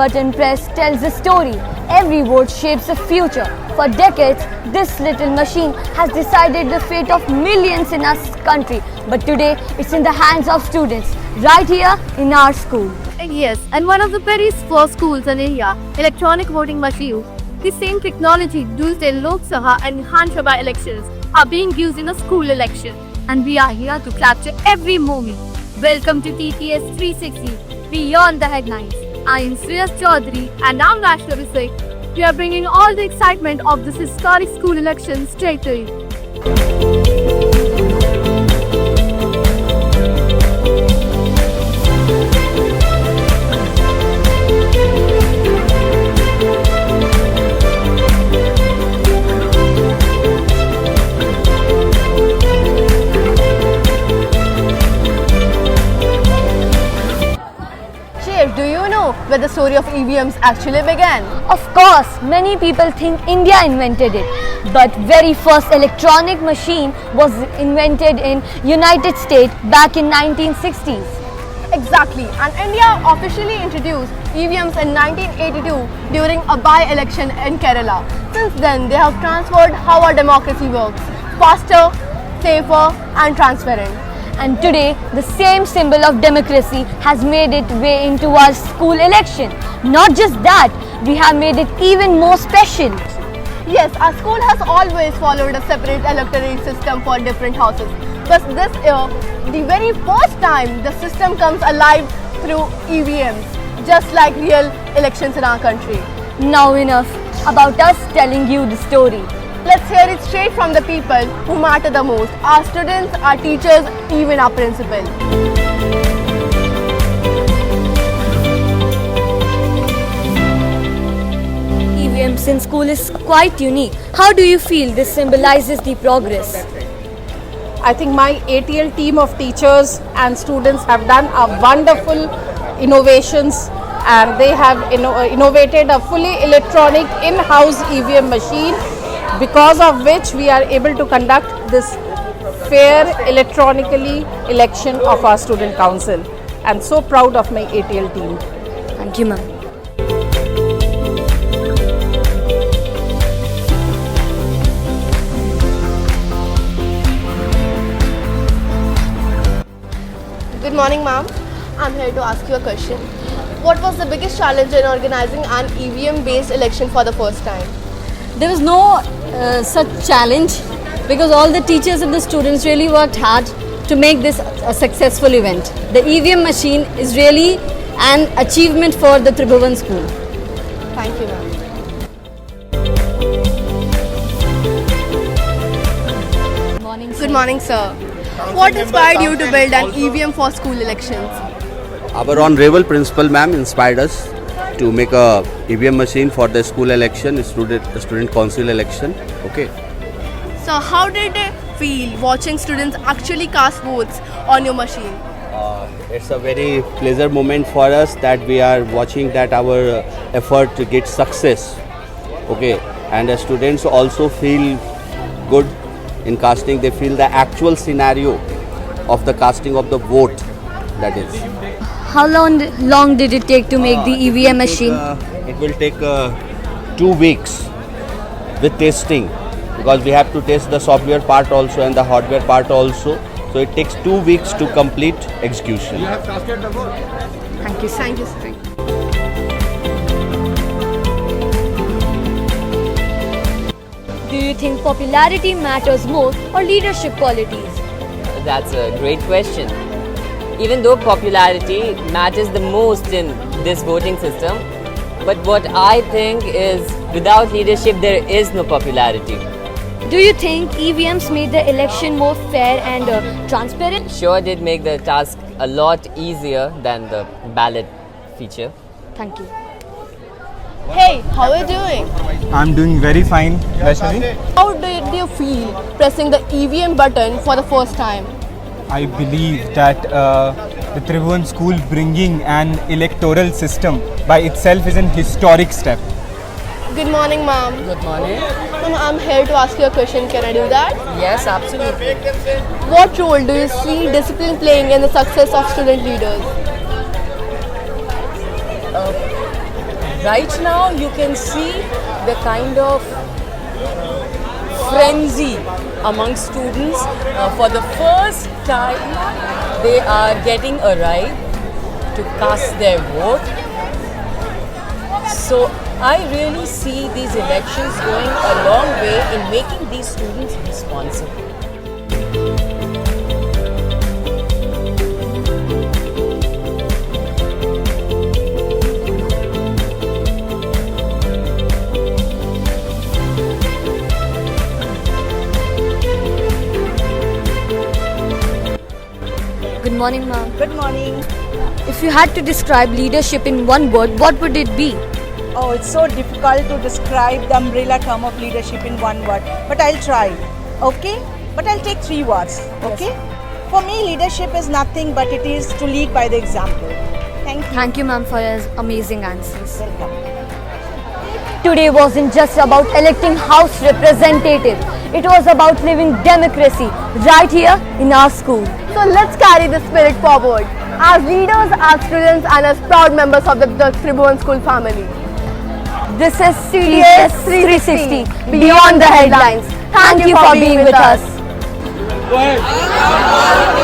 button press tells a story. Every vote shapes a future. For decades, this little machine has decided the fate of millions in our country. But today, it's in the hands of students, right here in our school. Yes, and one of the very first schools in India, electronic voting machines. The same technology used in Lok Sabha and Vidhan Sabha elections are being used in a school election. And we are here to capture every moment. Welcome to TTS 360, Beyond the Headlines. I am Shreyas Chaudhary and I'm Vaishnavi Singh. We are bringing all the excitement of this historic school election straight to you. Do you know where the story of EVMs actually began? Of course, many people think India invented it, but very first electronic machine was invented in United States back in 1960s. Exactly, and India officially introduced EVMs in 1982 during a by-election in Kerala. Since then, they have transformed how our democracy works, faster, safer and transparent. And today, the same symbol of democracy has made its way into our school election. Not just that, we have made it even more special. Yes, our school has always followed a separate electoral system for different houses. But this year, the very first time the system comes alive through EVMs, just like real elections in our country. Now enough about us telling you the story. Let's hear it straight from the people who matter the most, our students, our teachers, even our principal. EVMs in school is quite unique. How do you feel this symbolizes the progress? I think my ATL team of teachers and students have done a wonderful innovations, and they have innovated a fully electronic in-house EVM machine, because of which we are able to conduct this fair electronically election of our student council. I'm so proud of my ATL team. Thank you, ma'am. Good morning, ma'am. I'm here to ask you a question. What was the biggest challenge in organizing an EVM-based election for the first time? There was no such challenge, because all the teachers and the students really worked hard to make this a successful event. The EVM machine is really an achievement for the Tribhuvan school. Thank you, ma'am. Good morning, sir. What inspired you to build an EVM for school elections? Our honorable principal ma'am inspired us to make a EVM machine for the school election, student council election. Okay. So how did it feel watching students actually cast votes on your machine? It's a very pleasure moment for us that we are watching that our effort to get success. Okay, and the students also feel good in casting. They feel the actual scenario of the casting of the vote. That is. How long did it take to make the EVM machine? It will take 2 weeks with testing, because we have to test the software part also and the hardware part also. So it takes 2 weeks to complete execution. Thank you. Thank you, sir. Do you think popularity matters more or leadership qualities? That's a great question. Even though popularity matters the most in this voting system, but what I think is without leadership there is no popularity. Do you think EVMs made the election more fair and transparent? Sure did make the task a lot easier than the ballot feature. Thank you. Hey, how are you doing? I'm doing very fine, Vaishnavi. How did you feel pressing the EVM button for the first time? I believe that the Tribhuvan school bringing an electoral system by itself is an historic step. Good morning, ma'am. Good morning. Ma'am, I'm here to ask you a question. Can I do that? Yes, absolutely. What role do you see discipline playing in the success of student leaders? Right now you can see the kind of frenzy among students. For the first time they are getting a right to cast their vote. So I really see these elections going a long way in making these students responsible. Good morning, ma'am. Good morning. If you had to describe leadership in one word, what would it be? Oh, it's so difficult to describe the umbrella term of leadership in one word, but I'll try. Okay? But I'll take 3 words. Okay? For me, leadership is nothing but it is to lead by the example. Thank you. Thank you, ma'am, for your amazing answers. Welcome. Today wasn't just about electing house representatives. It was about living democracy right here in our school. So let's carry the spirit forward as leaders, as students and as proud members of the Tribhuvan School family. This is CDS 360, Beyond the Headlines. Thank you for being with us. Go ahead.